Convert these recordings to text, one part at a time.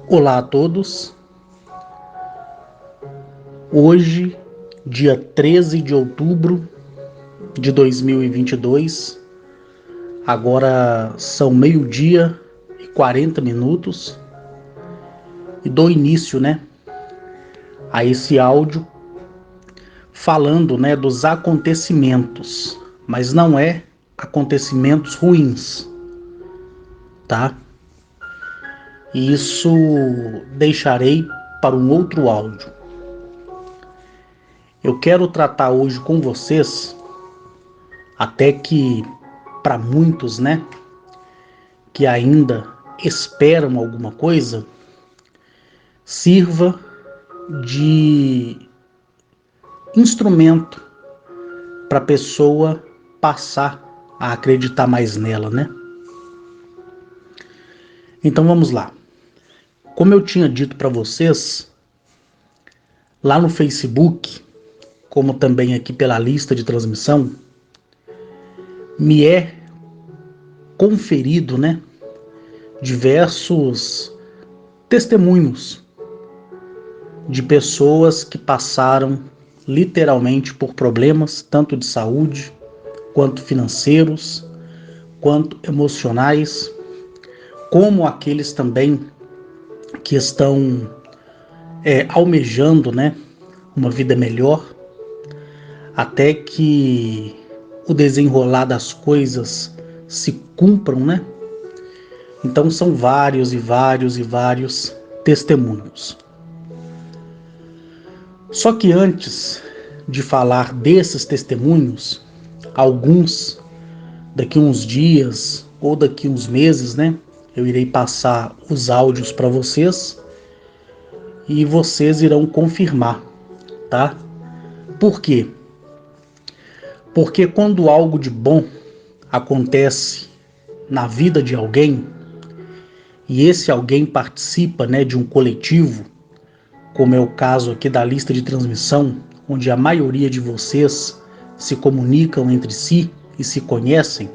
Olá a todos. Hoje, dia 13 de outubro de 2022, agora são meio-dia e 40 minutos e dou início, a esse áudio falando, dos acontecimentos, mas não é acontecimentos ruins, tá? E isso deixarei para um outro áudio. Eu quero tratar hoje com vocês, até que para muitos, que ainda esperam alguma coisa, sirva de instrumento para a pessoa passar a acreditar mais nela, Então vamos lá. Como eu tinha dito para vocês, lá no Facebook, como também aqui pela lista de transmissão, me é conferido, diversos testemunhos de pessoas que passaram literalmente por problemas tanto de saúde, quanto financeiros, quanto emocionais, como aqueles também que estão almejando, uma vida melhor, até que o desenrolar das coisas se cumpram, Então são vários e vários e vários testemunhos. Só que antes de falar desses testemunhos, alguns daqui uns dias ou daqui uns meses, eu irei passar os áudios para vocês e vocês irão confirmar, tá? Por quê? Porque quando algo de bom acontece na vida de alguém e esse alguém participa, de um coletivo, como é o caso aqui da lista de transmissão, onde a maioria de vocês se comunicam entre si e se conhecem,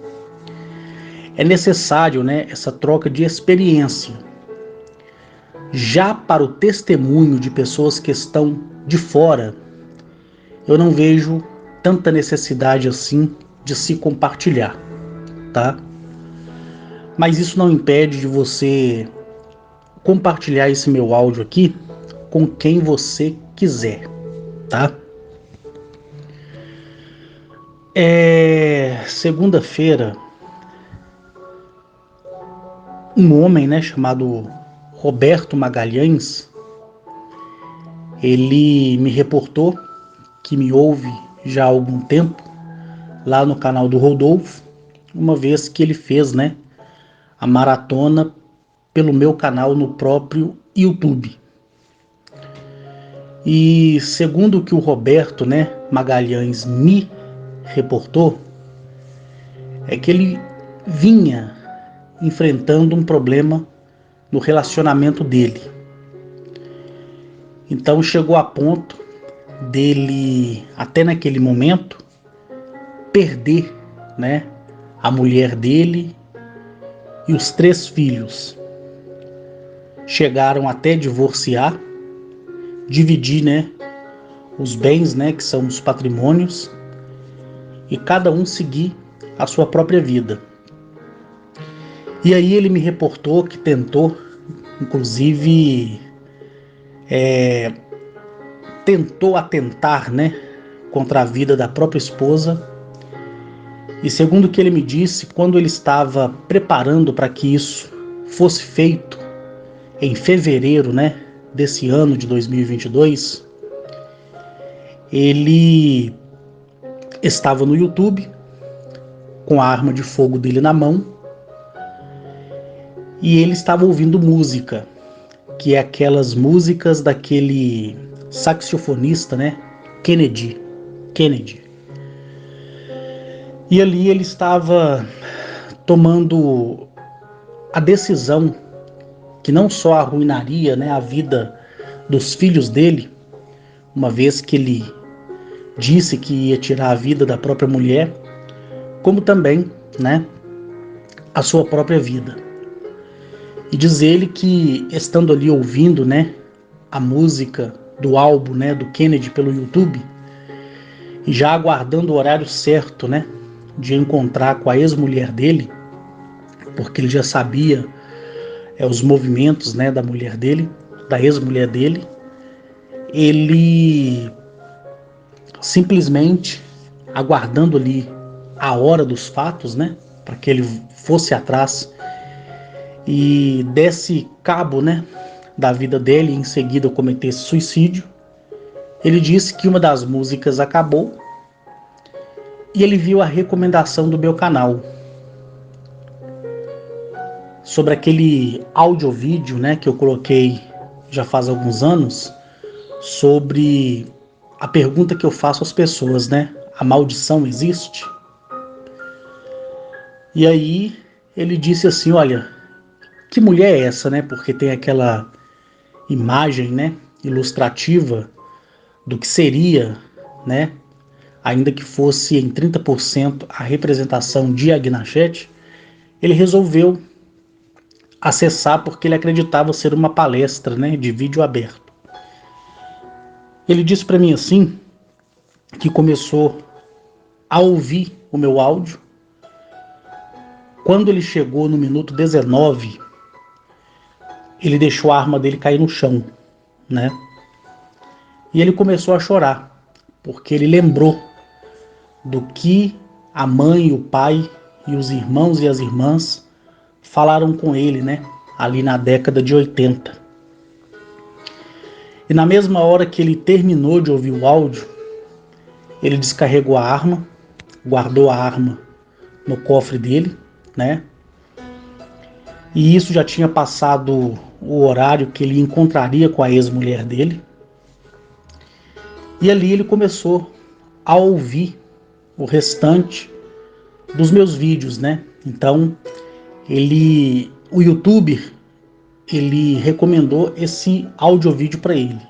é necessário, essa troca de experiência. Já para o testemunho de pessoas que estão de fora, eu não vejo tanta necessidade assim de se compartilhar, tá? Mas isso não impede de você compartilhar esse meu áudio aqui com quem você quiser, tá? Segunda-feira, um homem, chamado Roberto Magalhães, ele me reportou que me ouve já há algum tempo lá no canal do Rodolfo, uma vez que ele fez, a maratona pelo meu canal no próprio YouTube. E segundo o que o Roberto, Magalhães me reportou, é que ele vinha enfrentando um problema no relacionamento dele. Então chegou a ponto dele, até naquele momento, perder, a mulher dele e os 3 filhos. Chegaram até divorciar, dividir, os bens, que são os patrimônios, e cada um seguir a sua própria vida. E aí ele me reportou que tentou, inclusive, tentou atentar, contra a vida da própria esposa. E segundo o que ele me disse, quando ele estava preparando para que isso fosse feito em fevereiro, desse ano de 2022, ele estava no YouTube com a arma de fogo dele na mão e ele estava ouvindo música, que é aquelas músicas daquele saxofonista, Kennedy. E ali ele estava tomando a decisão que não só arruinaria, a vida dos filhos dele, uma vez que ele disse que ia tirar a vida da própria mulher, como também, a sua própria vida. E diz ele que, estando ali ouvindo, né, a música do álbum, né, do Kennedy pelo YouTube, e já aguardando o horário certo, né, de encontrar com a ex-mulher dele, porque ele já sabia os movimentos, né, da mulher dele, da ex-mulher dele, ele simplesmente aguardando ali a hora dos fatos, né, para que ele fosse atrás e desse cabo, né, da vida dele e em seguida cometesse suicídio. Ele disse que uma das músicas acabou e ele viu a recomendação do meu canal sobre aquele áudio-vídeo, né, que eu coloquei já faz alguns anos, sobre a pergunta que eu faço às pessoas, né? A maldição existe? E aí ele disse assim, olha, que mulher é essa, né? Porque tem aquela imagem, né, ilustrativa do que seria, né, ainda que fosse em 30% a representação de Agnachete. Ele resolveu acessar porque ele acreditava ser uma palestra, né, de vídeo aberto. Ele disse para mim assim, que começou a ouvir o meu áudio. Quando ele chegou no minuto 19, ele deixou a arma dele cair no chão, né? E ele começou a chorar, porque ele lembrou do que a mãe, o pai e os irmãos e as irmãs falaram com ele, né? Ali na década de 80. E na mesma hora que ele terminou de ouvir o áudio, ele descarregou a arma, guardou a arma no cofre dele, né? E isso já tinha passado o horário que ele encontraria com a ex-mulher dele. E ali ele começou a ouvir o restante dos meus vídeos, né? Então, o YouTube, ele recomendou esse áudio-vídeo para ele.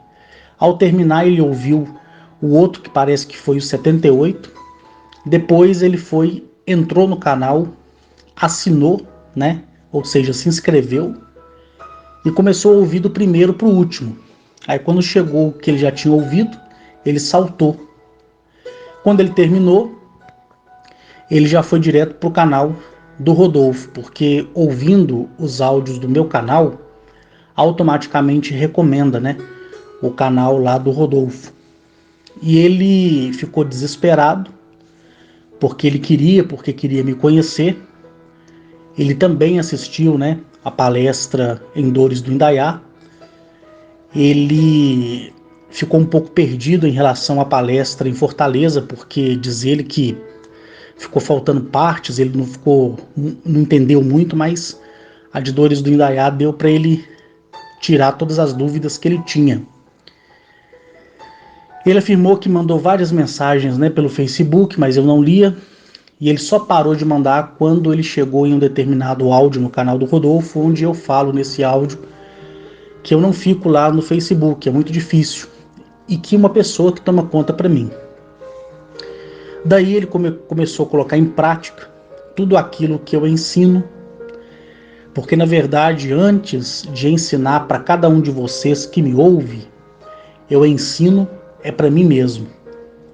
Ao terminar, ele ouviu o outro, que parece que foi o 78. Depois ele entrou no canal, assinou, né? Ou seja, se inscreveu e começou a ouvir do primeiro para o último. Aí quando chegou o que ele já tinha ouvido, ele saltou. Quando ele terminou, ele já foi direto para o canal do Rodolfo, porque ouvindo os áudios do meu canal, automaticamente recomenda, né, o canal lá do Rodolfo. E ele ficou desesperado, porque queria me conhecer. Ele também assistiu, né, a palestra em Dores do Indaiá. Ele ficou um pouco perdido em relação à palestra em Fortaleza, porque diz ele que ficou faltando partes, ele não entendeu muito, mas a de Dores do Indaiá deu para ele tirar todas as dúvidas que ele tinha. Ele afirmou que mandou várias mensagens, né, pelo Facebook, mas eu não lia, e ele só parou de mandar quando ele chegou em um determinado áudio no canal do Rodolfo, onde eu falo nesse áudio que eu não fico lá no Facebook, é muito difícil, e que uma pessoa que toma conta para mim. Daí ele começou a colocar em prática tudo aquilo que eu ensino, porque na verdade, antes de ensinar para cada um de vocês que me ouve, eu ensino para mim mesmo,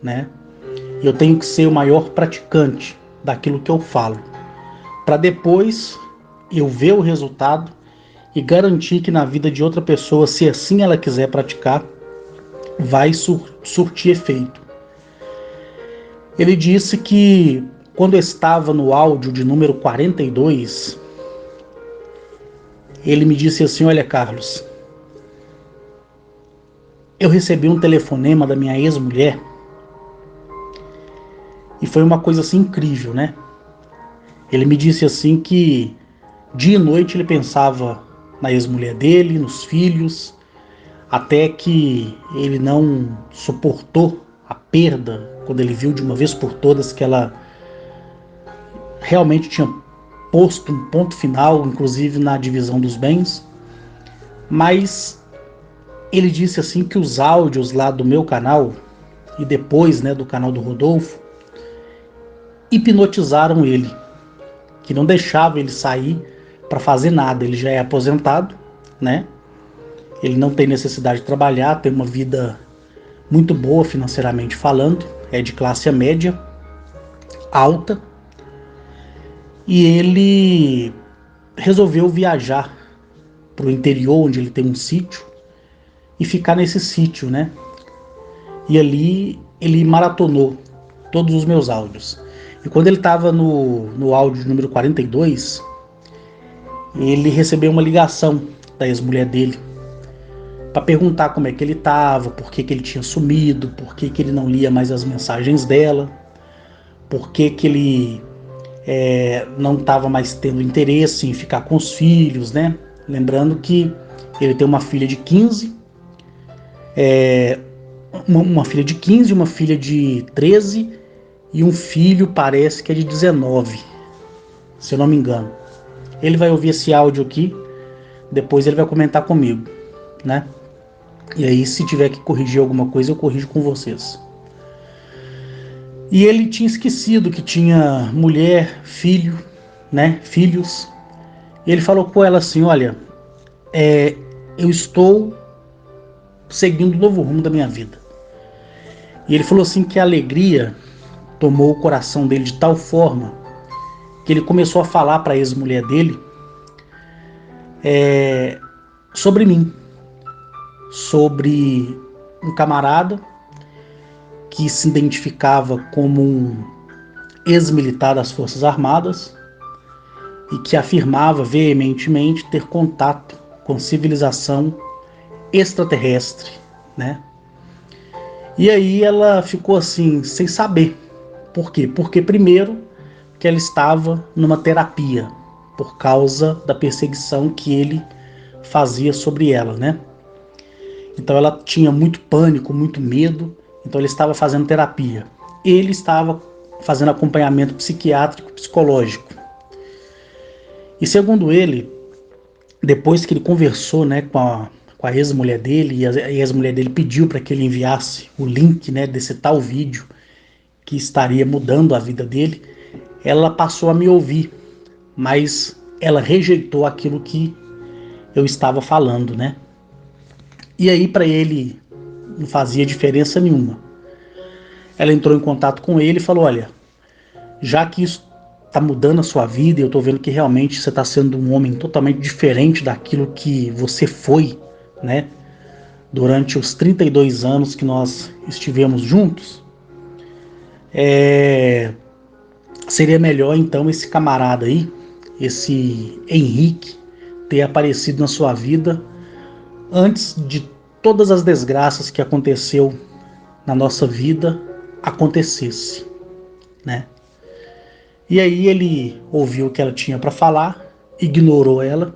né? Eu tenho que ser o maior praticante daquilo que eu falo, para depois eu ver o resultado e garantir que na vida de outra pessoa, se assim ela quiser praticar, vai surtir efeito. Ele disse que quando estava no áudio de número 42, ele me disse assim, olha Carlos, eu recebi um telefonema da minha ex-mulher e foi uma coisa assim incrível, né? Ele me disse assim que dia e noite ele pensava na ex-mulher dele, nos filhos, até que ele não suportou a perda quando ele viu de uma vez por todas que ela realmente tinha posto um ponto final, inclusive na divisão dos bens. Mas ele disse assim que os áudios lá do meu canal e depois, né, do canal do Rodolfo hipnotizaram ele, que não deixava ele sair para fazer nada. Ele já é aposentado, né? Ele não tem necessidade de trabalhar, tem uma vida muito boa financeiramente falando, é de classe média alta, e ele resolveu viajar para o interior, onde ele tem um sítio, e ficar nesse sítio, né? E ali ele maratonou todos os meus áudios. E quando ele estava no áudio número 42, ele recebeu uma ligação da ex-mulher dele para perguntar como é que ele estava, por que ele tinha sumido, por que ele não lia mais as mensagens dela, por que ele não estava mais tendo interesse em ficar com os filhos, né? Lembrando que ele tem uma filha de 15, uma filha de 15, uma filha de 13 e um filho parece que é de 19, se eu não me engano. Ele vai ouvir esse áudio aqui, depois ele vai comentar comigo, né? E aí, se tiver que corrigir alguma coisa, eu corrijo com vocês. E ele tinha esquecido que tinha mulher, filho, né? Filhos. E ele falou com ela assim: olha, eu estou seguindo um novo rumo da minha vida. E ele falou assim que a alegria tomou o coração dele de tal forma que ele começou a falar para a ex-mulher dele sobre mim, sobre um camarada que se identificava como um ex-militar das Forças Armadas e que afirmava veementemente ter contato com civilização extraterrestre, né? E aí ela ficou assim, sem saber. Por quê? Porque primeiro que ela estava numa terapia por causa da perseguição que ele fazia sobre ela, né? Então ela tinha muito pânico, muito medo, então ele estava fazendo terapia. Ele estava fazendo acompanhamento psiquiátrico, psicológico. E segundo ele, depois que ele conversou, né, com a ex-mulher dele, e a ex-mulher dele pediu para que ele enviasse o link, né, desse tal vídeo que estaria mudando a vida dele, ela passou a me ouvir, mas ela rejeitou aquilo que eu estava falando, né? E aí para ele não fazia diferença nenhuma. Ela entrou em contato com ele e falou: olha, já que isso está mudando a sua vida e eu estou vendo que realmente você está sendo um homem totalmente diferente daquilo que você foi, né? Durante os 32 anos que nós estivemos juntos, seria melhor então esse camarada aí, esse Henrique, ter aparecido na sua vida antes de todas as desgraças que aconteceu na nossa vida acontecesse, né? E aí ele ouviu o que ela tinha para falar, ignorou ela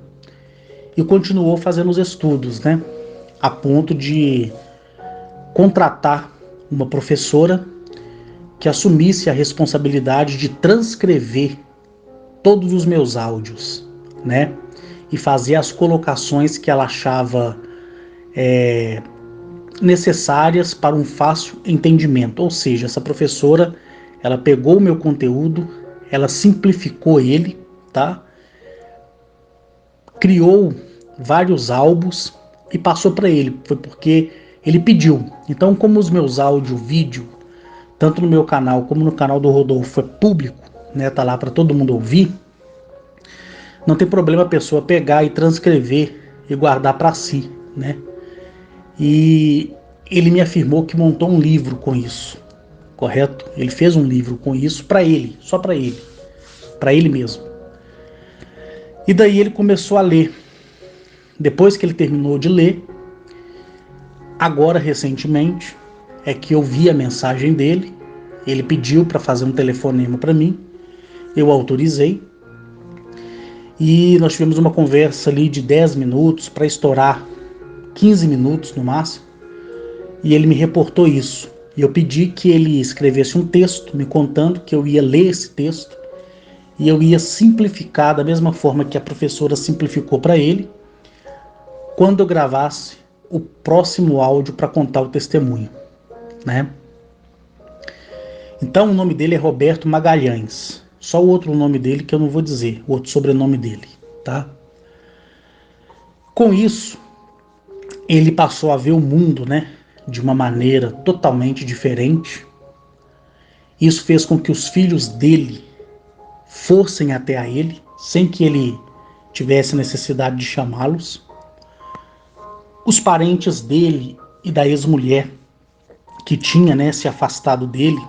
e continuou fazendo os estudos, né? A ponto de contratar uma professora que assumisse a responsabilidade de transcrever todos os meus áudios, né? E fazer as colocações que ela achava necessárias para um fácil entendimento. Ou seja, essa professora, ela pegou o meu conteúdo, ela simplificou ele, tá? Criou vários álbuns e passou para ele. Foi porque ele pediu. Então, como os meus áudio, vídeo, tanto no meu canal como no canal do Rodolfo é público, né? Tá lá para todo mundo ouvir. Não tem problema a pessoa pegar e transcrever e guardar para si, né? E ele me afirmou que montou um livro com isso, correto? Ele fez um livro com isso para ele, só para ele mesmo. E daí ele começou a ler. Depois que ele terminou de ler, agora recentemente, é que eu vi a mensagem dele. Ele pediu para fazer um telefonema para mim, eu autorizei. E nós tivemos uma conversa ali de 10 minutos para estourar 15 minutos no máximo. E ele me reportou isso. E eu pedi que ele escrevesse um texto me contando que eu ia ler esse texto e eu ia simplificar da mesma forma que a professora simplificou para ele quando eu gravasse o próximo áudio para contar o testemunho, né? Então o nome dele é Roberto Magalhães. Só o outro nome dele que eu não vou dizer, o outro sobrenome dele, tá? Com isso, ele passou a ver o mundo, né, de uma maneira totalmente diferente. Isso fez com que os filhos dele fossem até a ele, sem que ele tivesse necessidade de chamá-los. Os parentes dele e da ex-mulher, que tinha, né, se afastado dele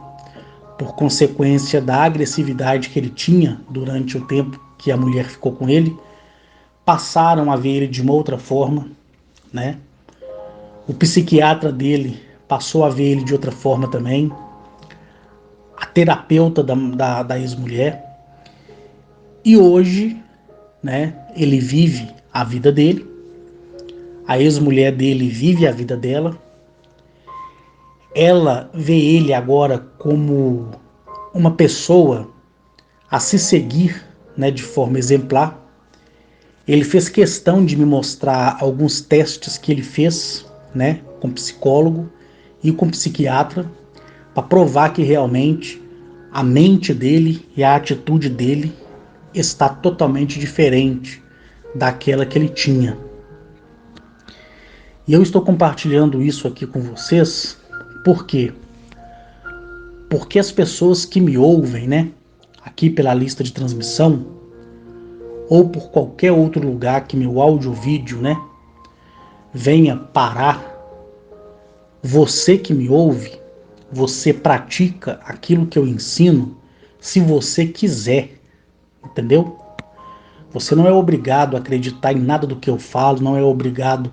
por consequência da agressividade que ele tinha durante o tempo que a mulher ficou com ele, passaram a ver ele de uma outra forma, né? O psiquiatra dele passou a ver ele de outra forma também, a terapeuta da ex-mulher. E hoje, né, ele vive a vida dele, a ex-mulher dele vive a vida dela. Ela vê ele agora como uma pessoa a se seguir, né, de forma exemplar. Ele fez questão de me mostrar alguns testes que ele fez, né, com psicólogo e com psiquiatra, para provar que realmente a mente dele e a atitude dele está totalmente diferente daquela que ele tinha. E eu estou compartilhando isso aqui com vocês, por quê? Porque as pessoas que me ouvem, né, aqui pela lista de transmissão, ou por qualquer outro lugar que meu áudio ou vídeo, né, venha parar, você que me ouve, você pratica aquilo que eu ensino se você quiser, entendeu? Você não é obrigado a acreditar em nada do que eu falo, não é obrigado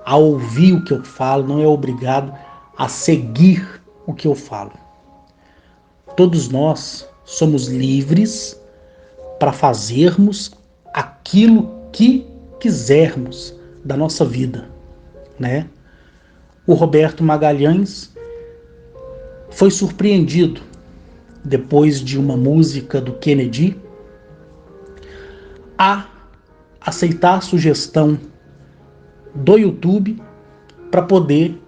a ouvir o que eu falo, não é obrigado a seguir o que eu falo. Todos nós somos livres para fazermos aquilo que quisermos da nossa vida, né? O Roberto Magalhães foi surpreendido depois de uma música do Kennedy a aceitar a sugestão do YouTube para poder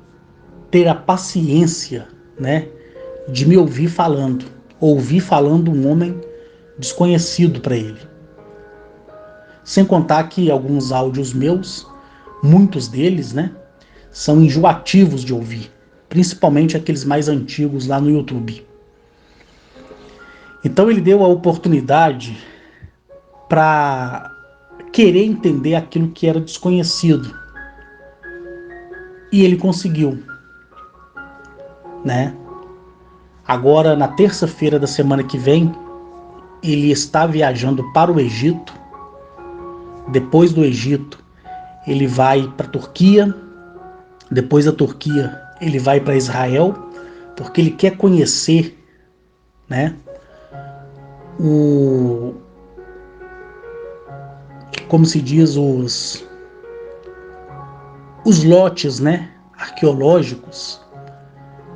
ter a paciência, né, de me ouvir falando um homem desconhecido para ele. Sem contar que alguns áudios meus, muitos deles, né, são enjoativos de ouvir, principalmente aqueles mais antigos lá no YouTube. Então ele deu a oportunidade para querer entender aquilo que era desconhecido. E ele conseguiu, né? Agora, na terça-feira da semana que vem, ele está viajando para o Egito. Depois do Egito, ele vai para a Turquia. Depois da Turquia, ele vai para Israel, porque ele quer conhecer, né, como se diz, os lotes, né, arqueológicos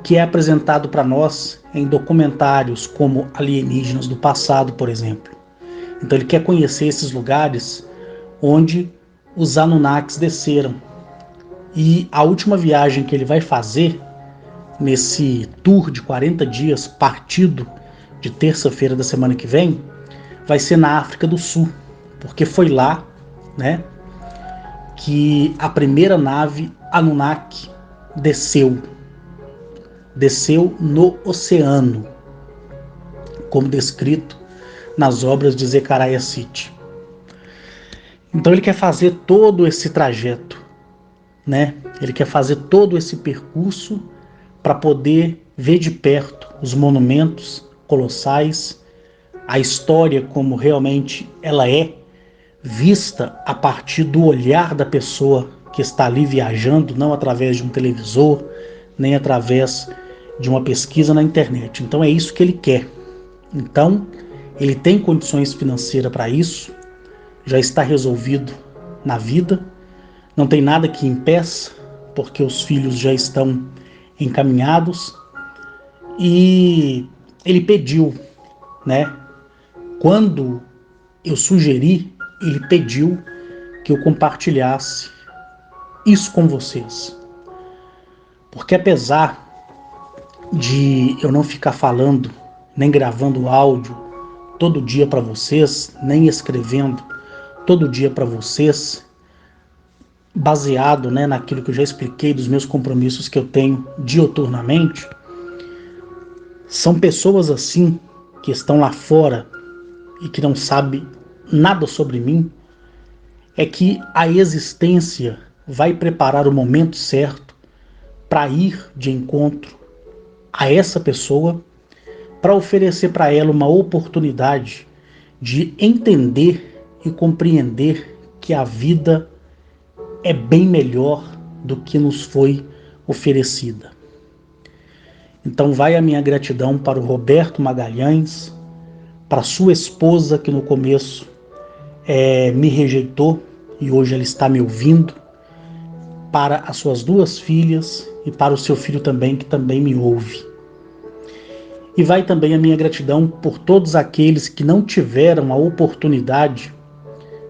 que é apresentado para nós em documentários como Alienígenas do Passado, por exemplo. Então ele quer conhecer esses lugares onde os Anunnakis desceram. E a última viagem que ele vai fazer nesse tour de 40 dias, partido de terça-feira da semana que vem, vai ser na África do Sul, porque foi lá, né, que a primeira nave Anunnaki desceu no oceano, como descrito nas obras de Zecharia Sitchin. Então ele quer fazer todo esse trajeto, né? Ele quer fazer todo esse percurso para poder ver de perto os monumentos colossais, a história como realmente ela é, vista a partir do olhar da pessoa que está ali viajando, não através de um televisor, nem através de uma pesquisa na internet. Então é isso que ele quer. Então, ele tem condições financeiras para isso, já está resolvido na vida, não tem nada que impeça, porque os filhos já estão encaminhados, e ele pediu, né? Quando eu sugeri, ele pediu que eu compartilhasse isso com vocês. Porque apesar de eu não ficar falando, nem gravando áudio todo dia para vocês, nem escrevendo todo dia para vocês, baseado, né, naquilo que eu já expliquei dos meus compromissos que eu tenho dioturnamente, são pessoas assim que estão lá fora e que não sabem nada sobre mim, é que a existência vai preparar o momento certo para ir de encontro a essa pessoa, para oferecer para ela uma oportunidade de entender e compreender que a vida é bem melhor do que nos foi oferecida. Então vai a minha gratidão para o Roberto Magalhães, para sua esposa que no começo me rejeitou e hoje ela está me ouvindo, para as suas duas filhas e para o seu filho também, que também me ouve. E vai também a minha gratidão por todos aqueles que não tiveram a oportunidade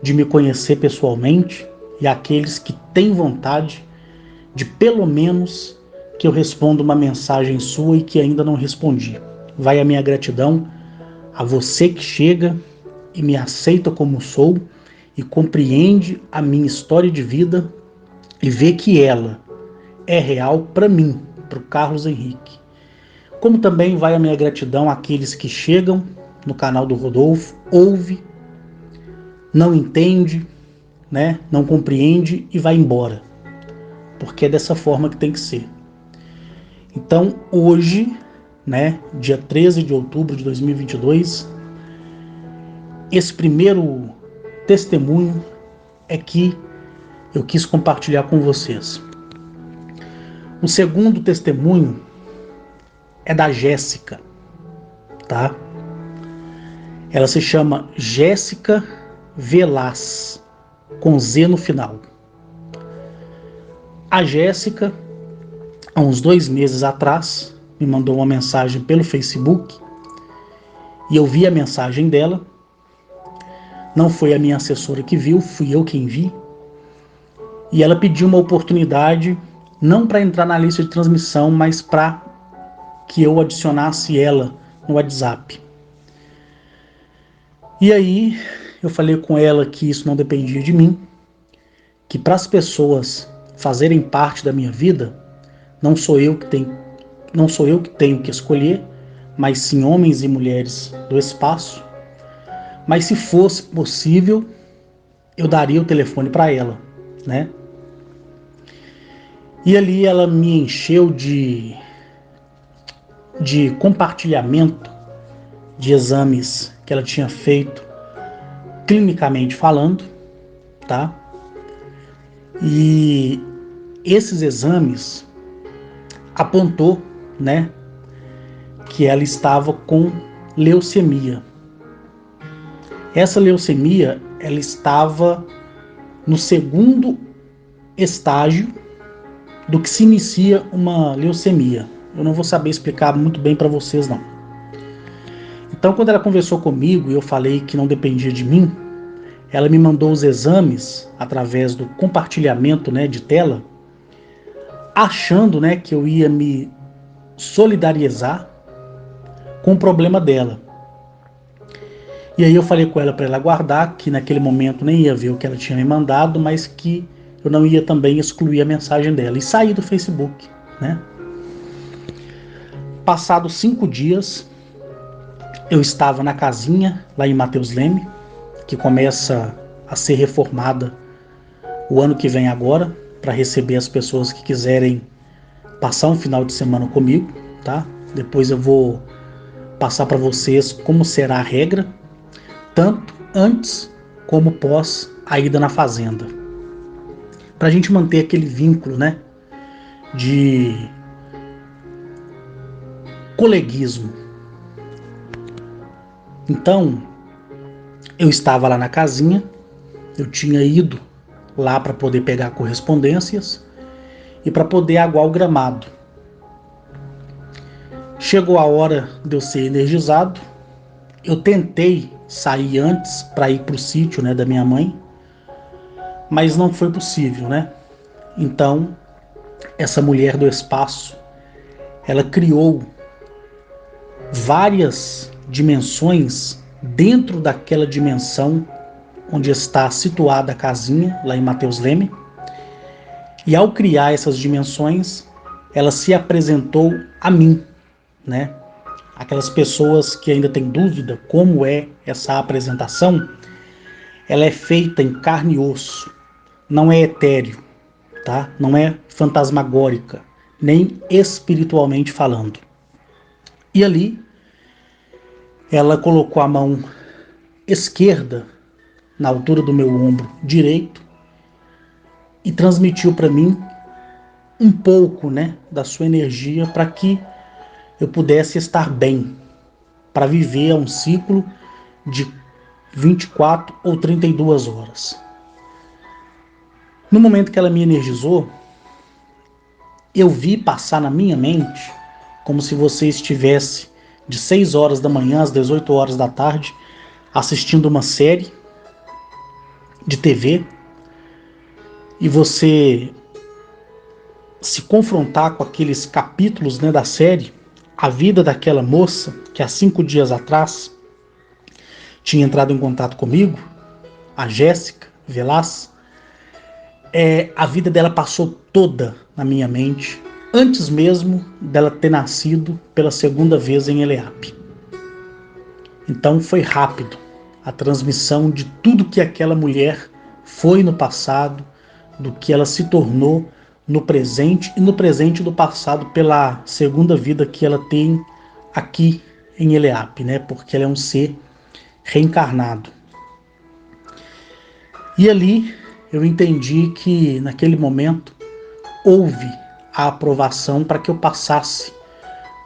de me conhecer pessoalmente e aqueles que têm vontade de pelo menos que eu responda uma mensagem sua e que ainda não respondi. Vai a minha gratidão a você que chega e me aceita como sou e compreende a minha história de vida e vê que ela é real para mim, para o Carlos Henrique. Como também vai a minha gratidão àqueles que chegam no canal do Rodolfo, ouve, não entende, né, não compreende e vai embora. Porque é dessa forma que tem que ser. Então, hoje, né, dia 13 de outubro de 2022, esse primeiro testemunho é que eu quis compartilhar com vocês. O segundo testemunho é da Jéssica, tá? Ela se chama Jéssica Velas, com Z no final. A Jéssica, há uns 2 meses atrás, me mandou uma mensagem pelo Facebook e eu vi a mensagem dela. Não foi a minha assessora que viu, fui eu quem vi. E ela pediu uma oportunidade, não para entrar na lista de transmissão, mas para que eu adicionasse ela no WhatsApp. E aí eu falei com ela que isso não dependia de mim, que para as pessoas fazerem parte da minha vida, não sou eu que tenho que escolher, mas sim homens e mulheres do espaço. Mas se fosse possível, eu daria o telefone para ela, né? E ali ela me encheu de compartilhamento de exames que ela tinha feito, clinicamente falando, tá? E esses exames apontou, né, que ela estava com leucemia. Essa leucemia, ela estava no segundo estágio do que se inicia uma leucemia. Eu não vou saber explicar muito bem para vocês, não. Então, quando ela conversou comigo e eu falei que não dependia de mim, ela me mandou os exames através do compartilhamento, né, de tela, achando, né, que eu ia me solidarizar com o problema dela. E aí eu falei com ela para ela aguardar, que naquele momento nem ia ver o que ela tinha me mandado, mas que eu não ia também excluir a mensagem dela. E saí do Facebook, né? Passados 5 dias, eu estava na casinha, lá em Mateus Leme, que começa a ser reformada o ano que vem agora, para receber as pessoas que quiserem passar um final de semana comigo, tá? Depois eu vou passar para vocês como será a regra, tanto antes como pós a ida na fazenda. Para a gente manter aquele vínculo, né, de coleguismo. Então, eu estava lá na casinha, eu tinha ido lá para poder pegar correspondências e para poder aguar o gramado. Chegou a hora de eu ser energizado, eu tentei sair antes para ir para o sítio, né, da minha mãe, mas não foi possível, né? Então, essa mulher do espaço, ela criou várias dimensões dentro daquela dimensão onde está situada a casinha, lá em Mateus Leme. E ao criar essas dimensões, ela se apresentou a mim, né? Aquelas pessoas que ainda têm dúvida como é essa apresentação, ela é feita em carne e osso, não é etéreo, tá? Não é fantasmagórica, nem espiritualmente falando. E ali, ela colocou a mão esquerda na altura do meu ombro direito e transmitiu para mim um pouco, né, da sua energia para que eu pudesse estar bem, para viver um ciclo de 24 ou 32 horas. No momento que ela me energizou, eu vi passar na minha mente como se você estivesse de 6 horas da manhã às 18 horas da tarde assistindo uma série de TV e você se confrontar com aqueles capítulos, né, da série, a vida daquela moça que há 5 dias atrás tinha entrado em contato comigo, a Jéssica Velas, a vida dela passou toda na minha mente, antes mesmo dela ter nascido pela segunda vez em Eleap. Então foi rápido a transmissão de tudo que aquela mulher foi no passado, do que ela se tornou no presente e no presente do passado pela segunda vida que ela tem aqui em Eleap, né? Porque ela é um ser reencarnado. E ali eu entendi que naquele momento houve a aprovação para que eu passasse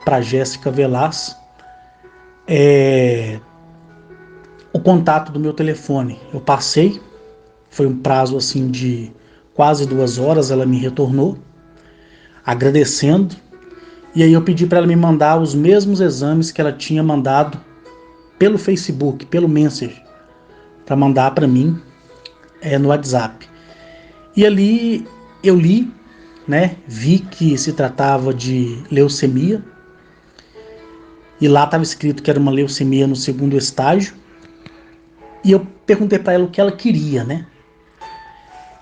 para Jéssica Velas o contato do meu telefone. Eu passei, foi um prazo assim de quase 2 horas, ela me retornou agradecendo, e aí eu pedi para ela me mandar os mesmos exames que ela tinha mandado pelo Facebook, pelo Messenger, para mandar para mim no WhatsApp. E ali eu li, né, vi que se tratava de leucemia, e lá estava escrito que era uma leucemia no segundo estágio, e eu perguntei para ela o que ela queria, né?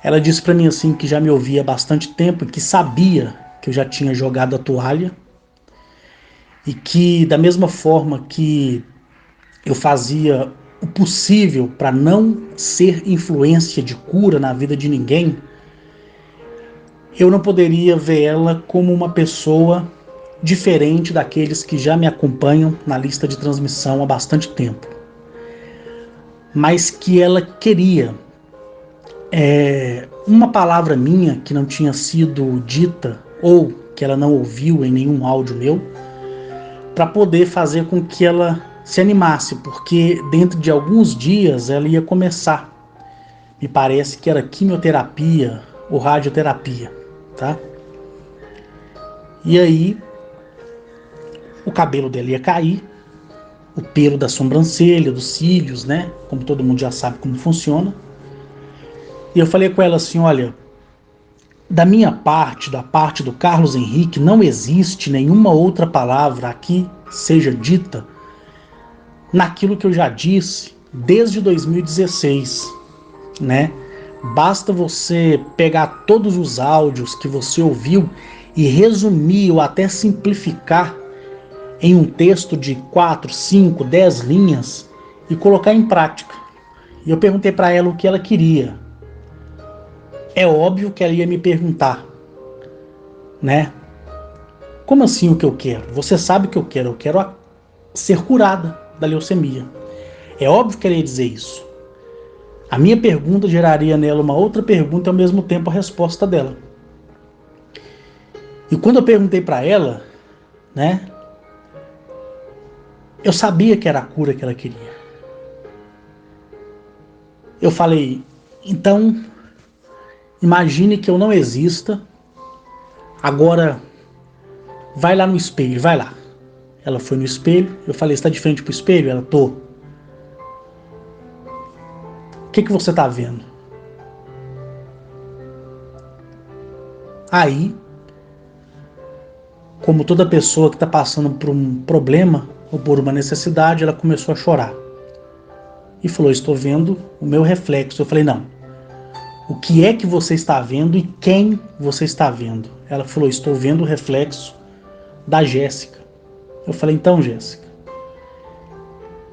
Ela disse para mim assim que já me ouvia há bastante tempo e que sabia que eu já tinha jogado a toalha e que da mesma forma que eu fazia o possível para não ser influência de cura na vida de ninguém, eu não poderia ver ela como uma pessoa diferente daqueles que já me acompanham na lista de transmissão há bastante tempo. Mas que ela queria uma palavra minha que não tinha sido dita ou que ela não ouviu em nenhum áudio meu, para poder fazer com que ela se animasse, porque dentro de alguns dias ela ia começar. Me parece que era quimioterapia ou radioterapia, tá? E aí o cabelo dela ia cair, o pelo da sobrancelha, dos cílios, né? Como todo mundo já sabe como funciona. E eu falei com ela assim, olha, da minha parte, da parte do Carlos Henrique, não existe nenhuma outra palavra aqui seja dita naquilo que eu já disse desde 2016, né? Basta você pegar todos os áudios que você ouviu e resumir ou até simplificar em um texto de 4, 5, 10 linhas e colocar em prática. E eu perguntei para ela o que ela queria. É óbvio que ela ia me perguntar, né? Como assim o que eu quero? Você sabe o que eu quero ser curada da leucemia. É óbvio que ela ia dizer isso. A minha pergunta geraria nela uma outra pergunta e ao mesmo tempo a resposta dela. E quando eu perguntei para ela, né, eu sabia que era a cura que ela queria. Eu falei, então, imagine que eu não exista, agora vai lá no espelho, vai lá. Ela foi no espelho, eu falei, está de frente pro espelho? Ela, tô. O que você tá vendo? Aí, como toda pessoa que está passando por um problema ou por uma necessidade, ela começou a chorar. e falou: estou vendo o meu reflexo. Eu falei: não, o que é que você está vendo e quem você está vendo? Ela falou: estou vendo o reflexo da Jéssica. Eu falei: então, Jéssica,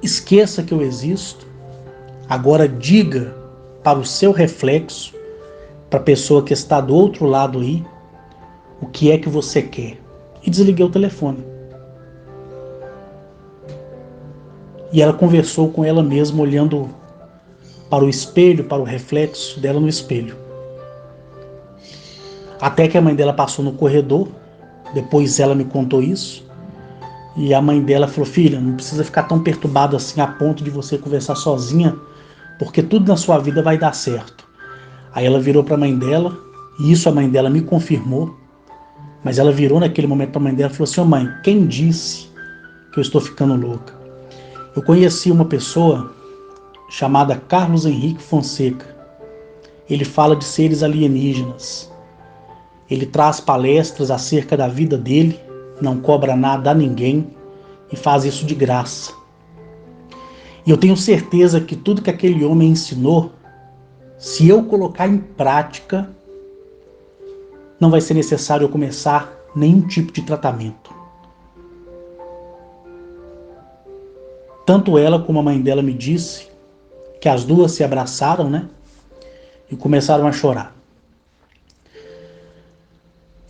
esqueça que eu existo, agora diga para o seu reflexo, para a pessoa que está do outro lado aí, o que é que você quer. E desliguei o telefone. E ela conversou com ela mesma, olhando para o espelho, para o reflexo dela no espelho. Até que a mãe dela passou no corredor, depois ela me contou isso, e a mãe dela falou: filha, não precisa ficar tão perturbado assim a ponto de você conversar sozinha, porque tudo na sua vida vai dar certo. Aí ela virou para a mãe dela, e isso a mãe dela me confirmou, mas ela virou naquele momento para a mãe dela e falou assim: ô mãe, quem disse que eu estou ficando louca? Eu conheci uma pessoa chamada Carlos Henrique Fonseca. Ele fala de seres alienígenas. Ele traz palestras acerca da vida dele, não cobra nada a ninguém e faz isso de graça. E eu tenho certeza que tudo que aquele homem ensinou, se eu colocar em prática, não vai ser necessário eu começar nenhum tipo de tratamento. Tanto ela como a mãe dela me disse que as duas se abraçaram, né? E começaram a chorar.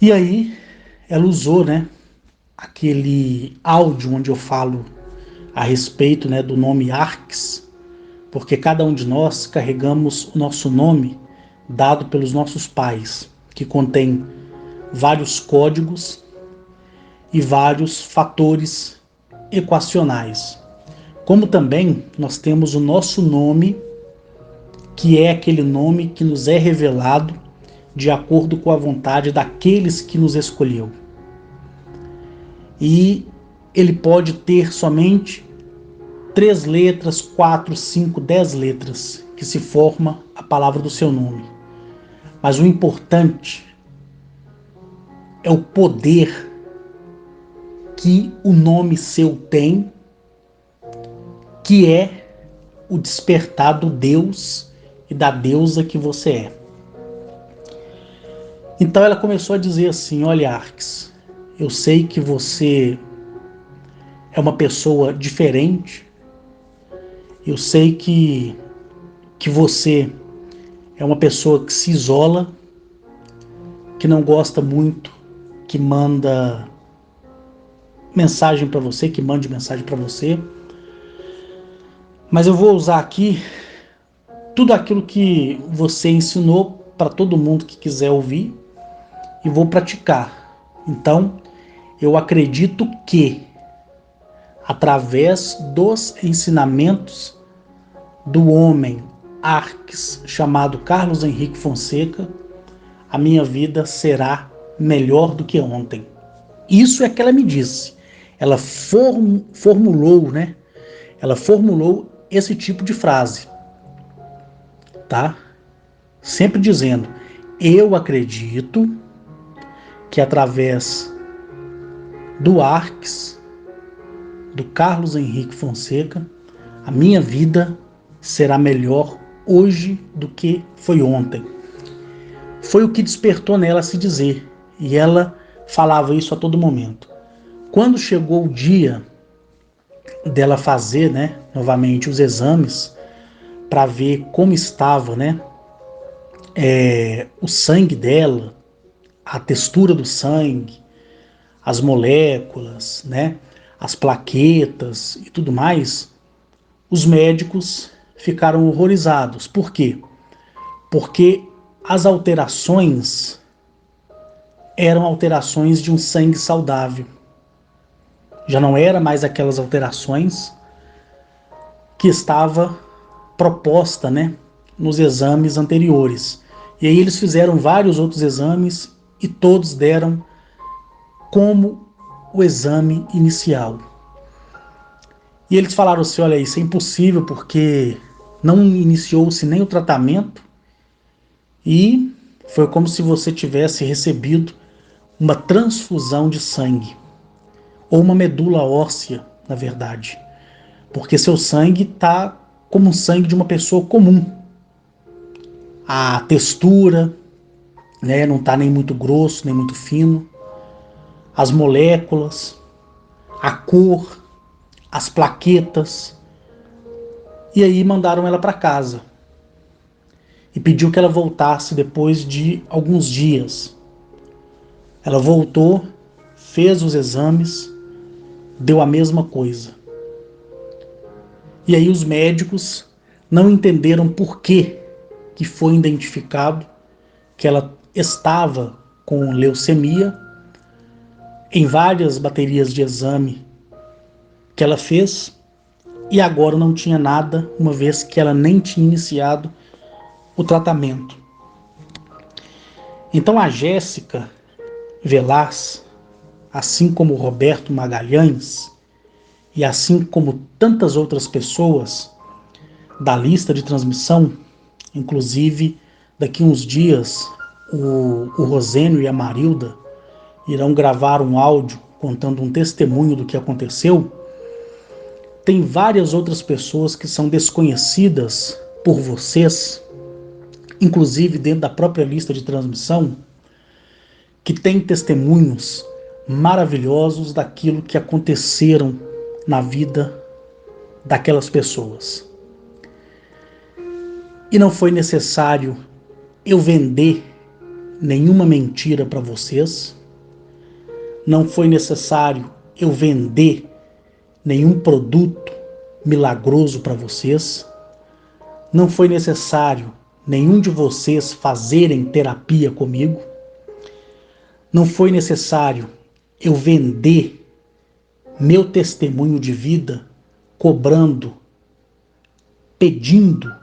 E aí ela usou, né, aquele áudio onde eu falo a respeito, né, do nome Arques, porque cada um de nós carregamos o nosso nome dado pelos nossos pais, que contém vários códigos e vários fatores equacionais. Como também nós temos o nosso nome, que é aquele nome que nos é revelado de acordo com a vontade daqueles que nos escolheu. E ele pode ter somente 3 letras, 4, 5, 10 letras, que se forma a palavra do seu nome. Mas o importante é o poder que o nome seu tem, que é o despertar do Deus e da deusa que você é. Então ela começou a dizer assim: olha, Arques, eu sei que você é uma pessoa diferente, eu sei que você é uma pessoa que se isola, que não gosta muito, que manda mensagem para você, que mande mensagem para você. Mas eu vou usar aqui tudo aquilo que você ensinou para todo mundo que quiser ouvir e vou praticar. Então, eu acredito que, através dos ensinamentos do homem Arques, chamado Carlos Henrique Fonseca, a minha vida será melhor do que ontem. Isso é que ela me disse. Ela formulou, né? Ela formulou esse tipo de frase, tá? Sempre dizendo: eu acredito que através do Arques, do Carlos Henrique Fonseca, a minha vida será melhor hoje do que foi ontem. Foi o que despertou nela a se dizer, e ela falava isso a todo momento. Quando chegou o dia dela fazer, né, novamente os exames para ver como estava, né, o sangue dela, a textura do sangue, as moléculas, né, as plaquetas e tudo mais, os médicos ficaram horrorizados. Por quê? Porque as alterações eram alterações de um sangue saudável. Já não era mais aquelas alterações que estava proposta, né, nos exames anteriores. E aí eles fizeram vários outros exames e todos deram como o exame inicial. E eles falaram assim: olha, isso é impossível porque não iniciou-se nem o tratamento e foi como se você tivesse recebido uma transfusão de sangue, ou uma medula óssea, na verdade, porque seu sangue está como o sangue de uma pessoa comum. A textura, né, não está nem muito grosso, nem muito fino. As moléculas, a cor, as plaquetas. E aí mandaram ela para casa e pediu que ela voltasse depois de alguns dias. Ela voltou, fez os exames, deu a mesma coisa. E aí os médicos não entenderam por que foi identificado que ela estava com leucemia em várias baterias de exame que ela fez e agora não tinha nada, uma vez que ela nem tinha iniciado o tratamento. Então a Jéssica Velaz, assim como o Roberto Magalhães e assim como tantas outras pessoas da lista de transmissão, inclusive daqui uns dias o Rosênio e a Marilda irão gravar um áudio contando um testemunho do que aconteceu. Tem várias outras pessoas que são desconhecidas por vocês, inclusive dentro da própria lista de transmissão, que têm testemunhos maravilhosos daquilo que aconteceram na vida daquelas pessoas. E não foi necessário eu vender nenhuma mentira para vocês, não foi necessário eu vender nenhum produto milagroso para vocês, não foi necessário nenhum de vocês fazerem terapia comigo, não foi necessário eu vender meu testemunho de vida cobrando, pedindo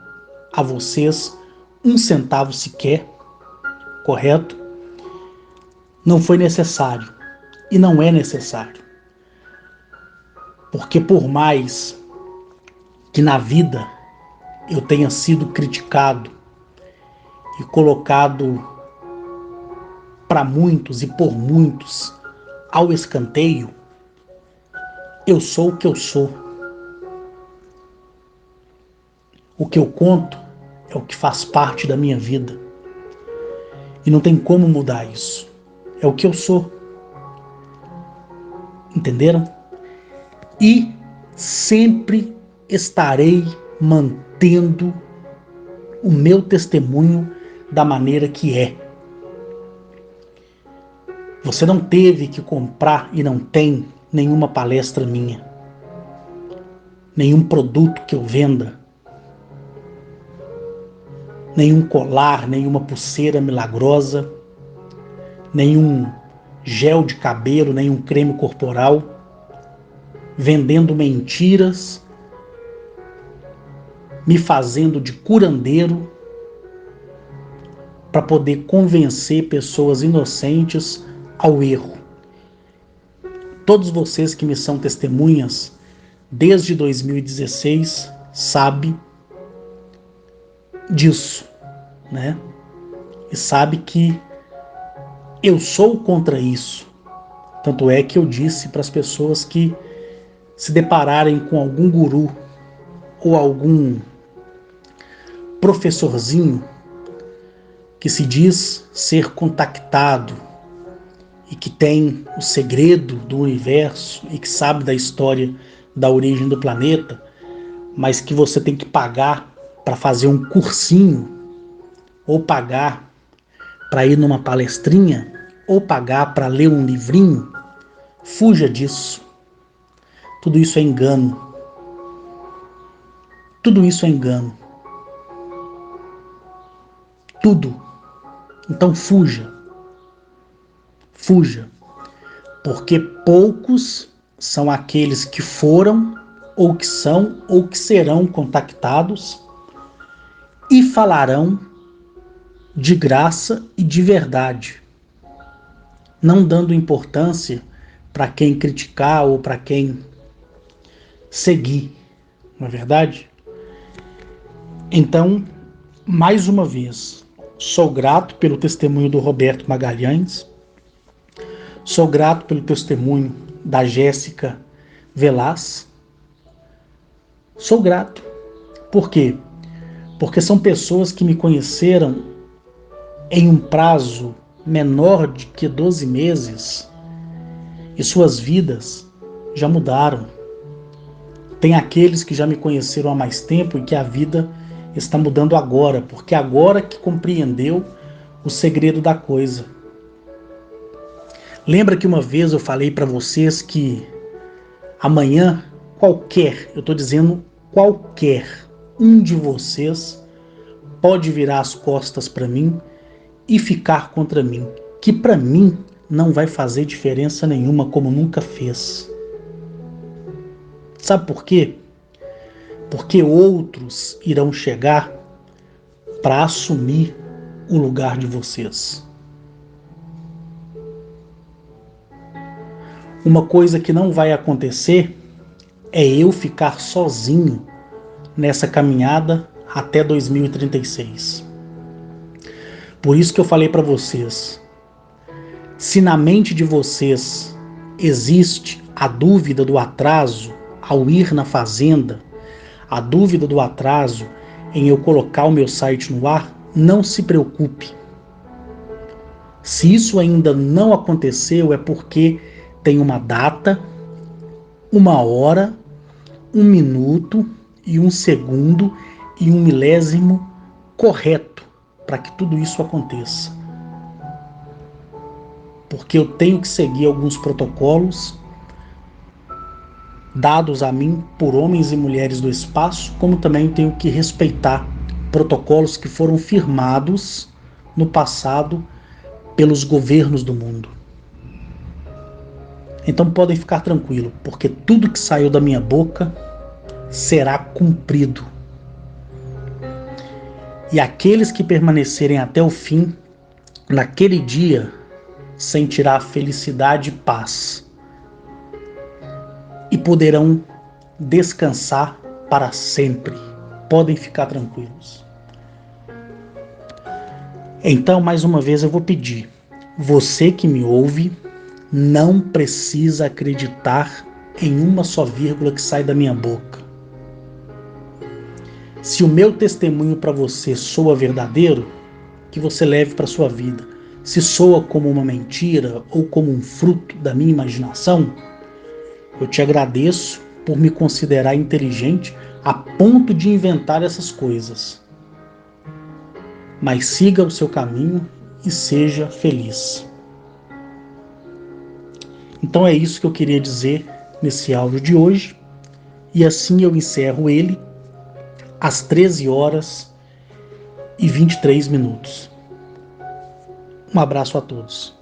a vocês um centavo sequer, correto? Não foi necessário e não é necessário. Porque por mais que na vida eu tenha sido criticado e colocado para muitos e por muitos ao escanteio, eu sou o que eu sou. O que eu conto é o que faz parte da minha vida. E não tem como mudar isso. É o que eu sou. Entenderam? E sempre estarei mantendo o meu testemunho da maneira que é. Você não teve que comprar e não tem nenhuma palestra minha, nenhum produto que eu venda, nenhum colar, nenhuma pulseira milagrosa, nenhum gel de cabelo, nenhum creme corporal, vendendo mentiras, me fazendo de curandeiro para poder convencer pessoas inocentes ao erro. Todos vocês que me são testemunhas desde 2016 sabem disso, né? E sabe que eu sou contra isso. Tanto é que eu disse para as pessoas que se depararem com algum guru ou algum professorzinho que se diz ser contactado e que tem o segredo do universo e que sabe da história da origem do planeta, mas que você tem que pagar para fazer um cursinho, ou pagar para ir numa palestrinha, ou pagar para ler um livrinho, fuja disso. Tudo isso é engano. Tudo isso é engano. Tudo. Então fuja. Fuja. Porque poucos são aqueles que foram, ou que são, ou que serão contactados e falarão de graça e de verdade, não dando importância para quem criticar ou para quem seguir, não é verdade? Então, mais uma vez, sou grato pelo testemunho do Roberto Magalhães, sou grato pelo testemunho da Jéssica Velaz, sou grato Por quê? Porque são pessoas que me conheceram em um prazo menor de que 12 meses e suas vidas já mudaram. Tem aqueles que já me conheceram há mais tempo e que a vida está mudando agora, porque agora que compreendeu o segredo da coisa. Lembra que uma vez eu falei para vocês que amanhã eu estou dizendo qualquer um de vocês pode virar as costas para mim e ficar contra mim, que para mim não vai fazer diferença nenhuma, como nunca fez. Sabe por quê? Porque outros irão chegar para assumir o lugar de vocês. Uma coisa que não vai acontecer é eu ficar sozinho nessa caminhada até 2036. Por isso que eu falei para vocês, se na mente de vocês existe a dúvida do atraso ao ir na fazenda, a dúvida do atraso em eu colocar o meu site no ar, não se preocupe. Se isso ainda não aconteceu, é porque tem uma data, uma hora, um minuto e um segundo e um milésimo correto para que tudo isso aconteça. Porque eu tenho que seguir alguns protocolos dados a mim por homens e mulheres do espaço, como também tenho que respeitar protocolos que foram firmados no passado pelos governos do mundo. Então podem ficar tranquilos, porque tudo que saiu da minha boca será cumprido. E aqueles que permanecerem até o fim, naquele dia, sentirá felicidade e paz. E poderão descansar para sempre. Podem ficar tranquilos. Então, mais uma vez eu vou pedir, você que me ouve, não precisa acreditar em uma só vírgula que sai da minha boca. Se o meu testemunho para você soa verdadeiro, que você leve para sua vida. Se soa como uma mentira ou como um fruto da minha imaginação, eu te agradeço por me considerar inteligente a ponto de inventar essas coisas. Mas siga o seu caminho e seja feliz. Então é isso que eu queria dizer nesse áudio de hoje. E assim eu encerro ele às 13 horas e 23 minutos. Um abraço a todos.